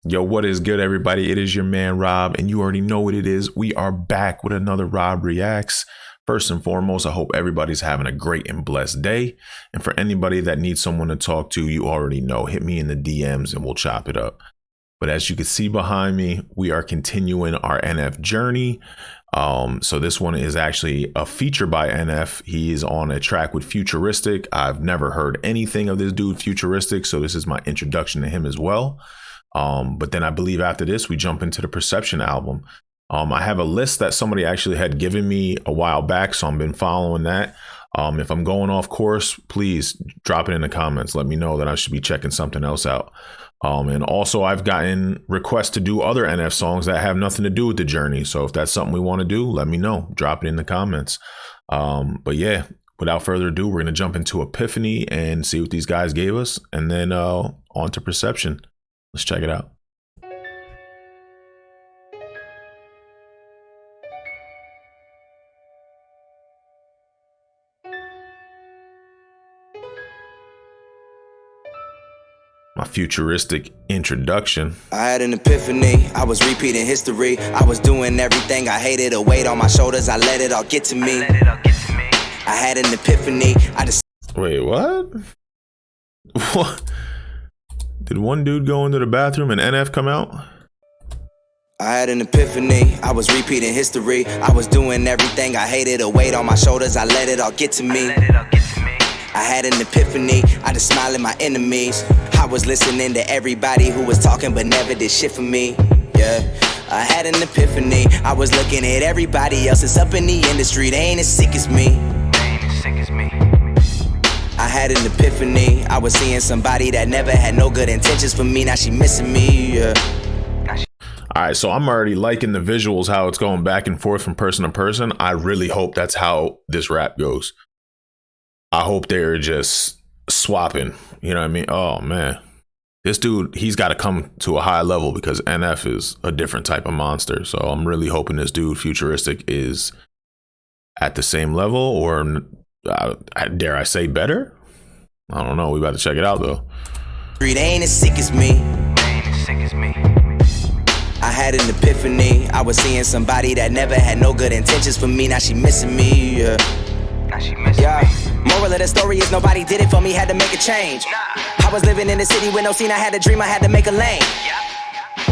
Yo, what is good, everybody? It is your man, Rob, and you already know what it is. We are back with another Rob Reacts. First and foremost, I hope everybody's having a great and blessed day. And for anybody that needs someone to talk to, you already know, hit me in the DMs and we'll chop it up. But as you can see behind me, we are continuing our NF journey. So this one is actually a feature by NF. He is on a track with Futuristic. I've never heard anything of this dude, Futuristic, so this is my introduction to him as well. But then I believe after this, we jump into the Perception album. I have a list that somebody actually had given me a while back, so I've been following that. If I'm going off course, please drop it in the comments. Let me know that I should be checking something else out. And also I've gotten requests to do other NF songs that have nothing to do with the journey. So if that's something we want to do, let me know. Drop it in the comments. But yeah, without further ado, we're going to jump into Epiphany and see what these guys gave us. And then on to Perception. Let's check it out. My futuristic introduction. I had an epiphany, I was repeating history. I was doing everything I hated, a weight on my shoulders, I let it all get to me. I had an epiphany, I just... Wait, what? What? Did one dude go into the bathroom and NF come out? I had an epiphany, I was repeating history. I was doing everything I hated, a weight on my shoulders, I let it all get to me. I had an epiphany, I just smiled at my enemies. I was listening to everybody who was talking but never did shit for me. Yeah, I had an epiphany, I was looking at everybody else that's up in the industry. They ain't as sick as me. I had an epiphany, I was seeing somebody that never had no good intentions for me. Now she missing me, yeah. All right, so I'm already liking the visuals, how it's going back and forth from person to person. I really hope that's how this rap goes. I hope they're just swapping, you know what I mean? Oh man, this dude, he's got to come to a high level because NF is a different type of monster. So I'm really hoping this dude, Futuristic, is at the same level, or dare I say better? I don't know. We about to check it out though. They ain't as sick as me. I had an epiphany, I was seeing somebody that never had no good intentions for me. Now she missing me, yeah. Moral of the story is nobody did it for me, had to make a change. I was living in the city with no scene, I had a dream, I had to make a lane.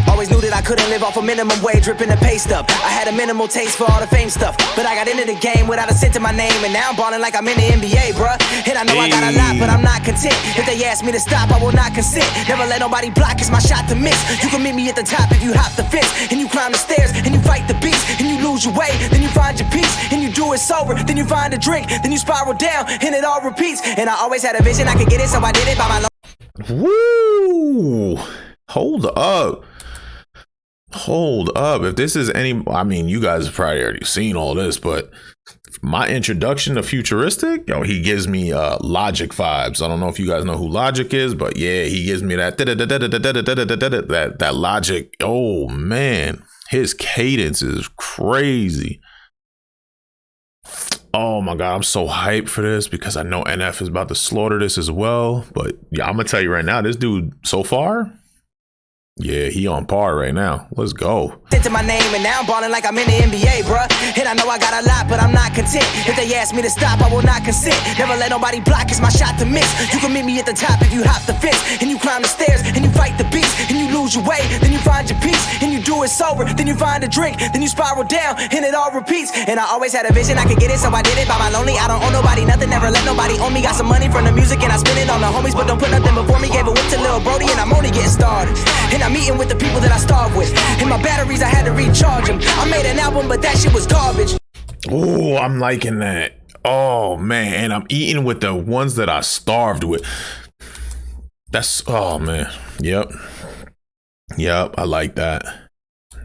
Always knew that I couldn't live off a minimum wage, ripping the pay stuff. I had a minimal taste for all the fame stuff, but I got into the game without a cent to my name, and now I'm balling like I'm in the NBA, bruh. And I know I got a lot, but I'm not content. If they ask me to stop, I will not consent. Never let nobody block, it's my shot to miss. You can meet me at the top if you hop the fence, and you climb the stairs, and you fight the beast, and you lose your way, then you find your peace, and you do it sober, then you find a drink, then you spiral down, and it all repeats. And I always had a vision, I could get it, so I did it by my Woo! Hold up. Hold up. If this is any, I mean, you guys have probably already seen all this, but my introduction to Futuristic, yo, he gives me Logic vibes. I don't know if you guys know who Logic is, but yeah, he gives me that Logic. Oh man, his cadence is crazy. Oh my God, I'm so hyped for this because I know NF is about to slaughter this as well. But yeah, I'm gonna tell you right now, this dude so far, yeah, he on par right now. Let's go. To my name, and now I'm balling like I'm in the NBA, bruh. And I know I got a lot, but I'm not content. If they ask me to stop, I will not consent. Never let nobody block, it's my shot to miss. You can meet me at the top if you hop the fence, and you climb the stairs, and you fight the beast, and you lose your way, then you find your peace, and you do it sober, then you find a drink, then you spiral down, and it all repeats. And I always had a vision, I could get it, so I did it by my lonely. I don't owe nobody nothing, never let nobody own me. Got some money from the music, and I spend it on the homies, but don't put nothing before me. Gave a whip to Lil Brody, and I'm only getting started. And I'm meeting with the people that I starved with, and my batteries, I had to recharge them. I made an album, but that shit was garbage. Oh, I'm liking that. Oh man, and I'm eating with the ones that I starved with. That's, oh man. Yep, I like that.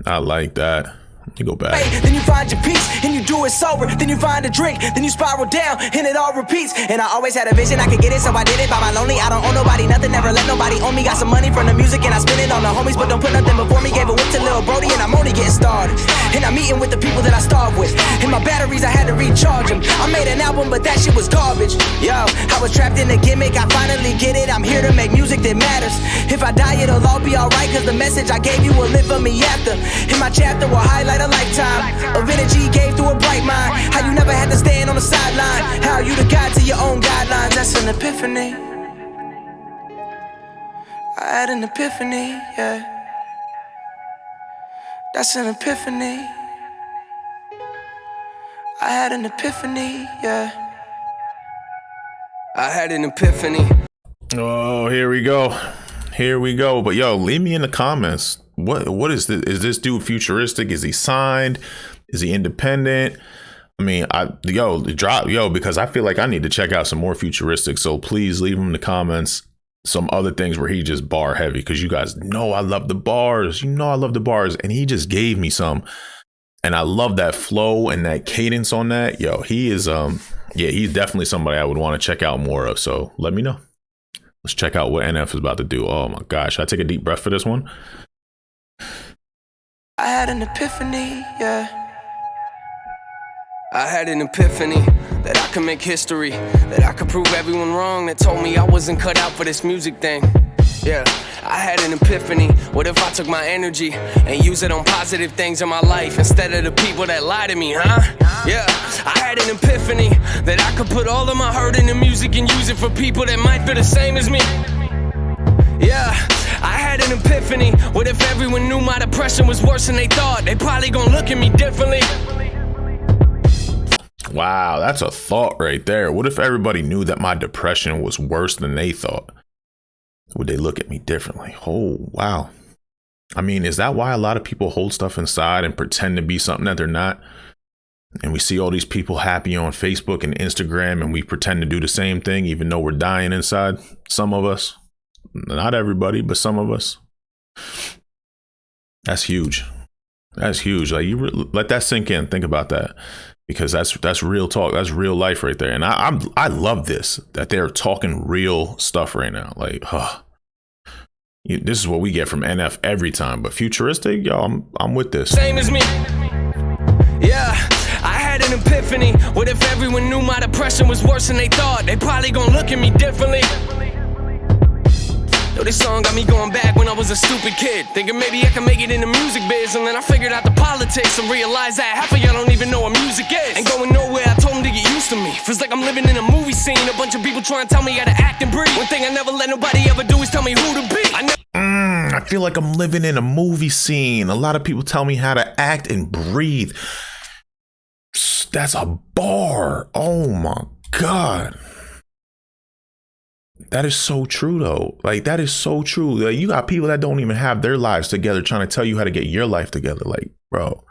I like that. Let me go back. Then you find your peace, and you do it sober, then you find a drink, then you spiral down, and it all repeats. And I always had a vision, I could get it, so I did it by my lonely. I don't owe nobody nothing, never let nobody own me. Got some money from the music, and I spend it on on the homies, but don't put nothing before me. Gave a whip to Lil Brody, and I'm only getting started. And I'm eating with the people that I starve with. And my batteries, I had to recharge them. I made an album, but that shit was garbage. Yo, I was trapped in a gimmick, I finally get it. I'm here to make music that matters. If I die, it'll all be alright, cause the message I gave you will live for me after. And my chapter will highlight a lifetime of energy gave through a bright mind. How you never had to stand on the sideline. How you the guide to your own guidelines. That's an epiphany. I had an epiphany, yeah. That's an epiphany. I had an epiphany, yeah. I had an epiphany. Oh, here we go. Here we go. But yo, leave me in the comments. What is this? Is this dude futuristic? Is he signed? Is he independent? I mean, because I feel like I need to check out some more futuristic. So please leave him in the comments some other things where he just bar heavy, because you guys know I love the bars. You know I love the bars, and he just gave me some, and I love that flow and that cadence on that. Yo, he is he's definitely somebody I would want to check out more of. So let me know. Let's check out what NF is about to do. Oh my gosh, should I take a deep breath for this one? I had an epiphany, yeah. I had an epiphany that I could make history, that I could prove everyone wrong that told me I wasn't cut out for this music thing. Yeah, I had an epiphany. What if I took my energy and use it on positive things in my life instead of the people that lie to me, huh? Yeah, I had an epiphany that I could put all of my hurt into music and use it for people that might feel the same as me. Yeah, I had an epiphany. What if everyone knew my depression was worse than they thought? They probably gonna look at me differently. Wow, that's a thought right there. What if everybody knew that my depression was worse than they thought? Would they look at me differently? Oh, wow. I mean, is that why a lot of people hold stuff inside and pretend to be something that they're not? And we see all these people happy on Facebook and Instagram, and we pretend to do the same thing, even though we're dying inside. Some of us, not everybody, but some of us. That's huge. That's huge. Like, let that sink in. Think about that. Because that's real talk. That's real life right there. And I love this, that they're talking real stuff right now. Like, this is what we get from NF every time. But futuristic, yo, I'm with this. Same as me. Yeah, I had an epiphany. What if everyone knew my depression was worse than they thought? They probably gonna look at me differently. Yo, this song got me going back when I was a stupid kid, thinking maybe I can make it in the music biz. And then I figured out the politics and realized that half of y'all don't even know what music is. Ain't going nowhere, I told them to get used to me. Feels like I'm living in a movie scene. A bunch of people trying to tell me how to act and breathe. One thing I never let nobody ever do is tell me who to be. I feel like I'm living in a movie scene. A lot of people tell me how to act and breathe. That's a bar. Oh my God. That is so true, though. Like, that is so true. Like, you got people that don't even have their lives together trying to tell you how to get your life together. Like, bro.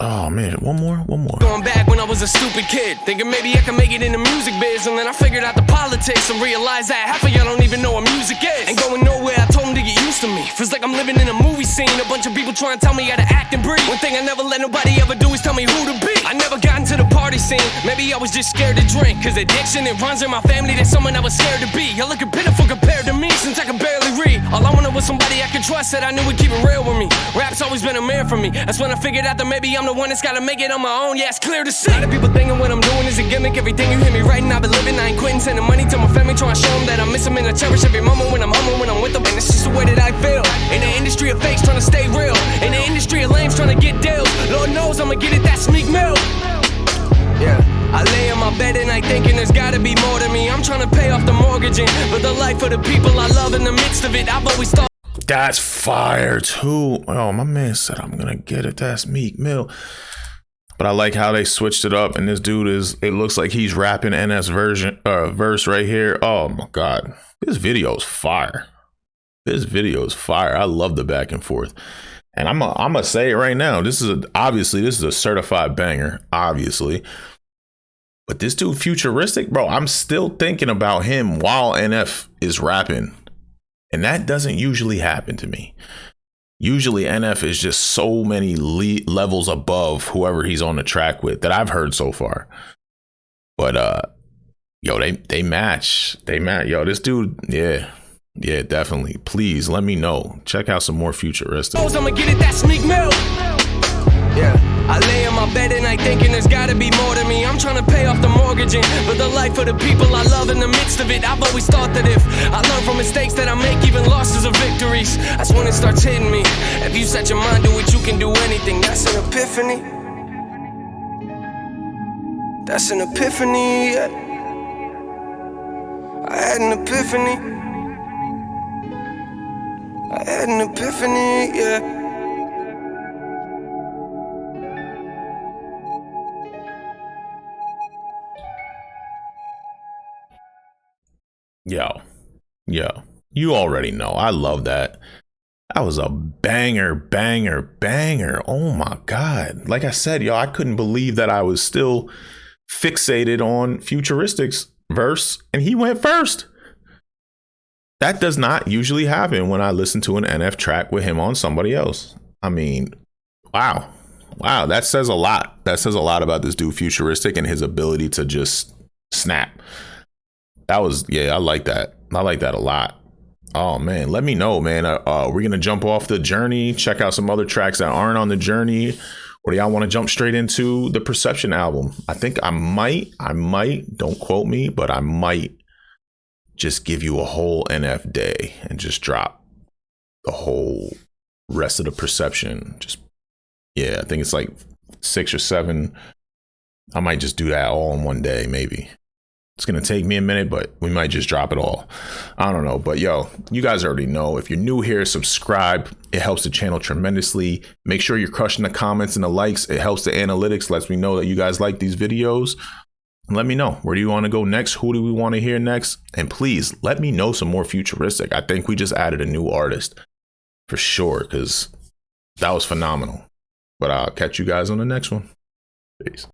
Oh, man. One more. Going back when I was a stupid kid, thinking maybe I can make it in the music biz. And then I figured out the politics and realized that half of y'all don't even know what music is. Ain't going nowhere, I told them to get used to me. Feels like I'm living in a movie scene. A bunch of people trying to tell me how to act and breathe. One thing I never let nobody ever do is tell me who to be. I never got into the party scene. Maybe I was just scared to drink, cause addiction, it runs in my family. That's someone I was scared to be. Y'all looking pitiful compared to me, since I can barely read. All I wanted was somebody I could trust, that I knew would keep it real with me. Rap's always been a man for me. That's when I figured out that maybe I'm the one that's gotta make it on my own. Yeah, it's clear to see. A lot of people thinking what I'm doing is a gimmick. Everything you hear me writing, I've been living. I ain't quitting, sending money to my family, trying to show them that I miss them and I cherish every moment when I'm home, when I'm with them. And it's just the way that I feel. In the industry of fakes, trying to stay real. In the industry of lames, trying to get deals. Lord knows I'ma get it, that's Meek Mill. Yeah, I lay in my bed at night thinking there's gotta be more to me. I'm trying to pay off the mortgage and for the life of the people I love. In the midst of it, I've always thought. That's fire too. Oh, my man said I'm gonna get it. That's Meek Mill. But I like how they switched it up, and this dude it looks like he's rapping NS verse right here. Oh my God, this video is fire. This video is fire. I love the back and forth. And I'm gonna say it right now. This is a certified banger, obviously. But this dude Futuristic, bro, I'm still thinking about him while NF is rapping. And that doesn't usually happen to me. Usually NF is just so many levels above whoever he's on the track with that I've heard so far. But yo, they match. Yo, this dude, yeah. Yeah, definitely. Please let me know. Check out some more Futuristic. I'ma get it, that sneak milk. Yeah, I lay in my bed at night thinking there's gotta be more to me. I'm trying to pay off the mortgage and live the life of the people I love in the midst of it. I've always thought that if I learn from mistakes that I make, even losses are victories. That's when it starts hitting me. If you set your mind to it, you can do anything. That's an epiphany. That's an epiphany, yeah. I had an epiphany. I had an epiphany, yeah. Yo, you already know. I love that. That was a banger, banger, banger. Oh my God. Like I said, yo, I couldn't believe that I was still fixated on Futuristic's verse and he went first. That does not usually happen when I listen to an NF track with him on somebody else. I mean, wow. Wow, that says a lot. That says a lot about this dude Futuristic and his ability to just snap. That was, yeah, I like that. I like that a lot. Oh man, let me know, man. We're gonna jump off the journey, check out some other tracks that aren't on the journey, or do y'all want to jump straight into the Perception album? I think I might, don't quote me, but I might just give you a whole NF day and just drop the whole rest of the Perception. Just, yeah, I think it's like 6 or 7. I might just do that all in one day, maybe. It's going to take me a minute, but we might just drop it all. I don't know. But yo, you guys already know. If you're new here, subscribe. It helps the channel tremendously. Make sure you're crushing the comments and the likes. It helps the analytics, lets me know that you guys like these videos. And let me know. Where do you want to go next? Who do we want to hear next? And please let me know some more Futuristic. I think we just added a new artist for sure, because that was phenomenal. But I'll catch you guys on the next one. Peace.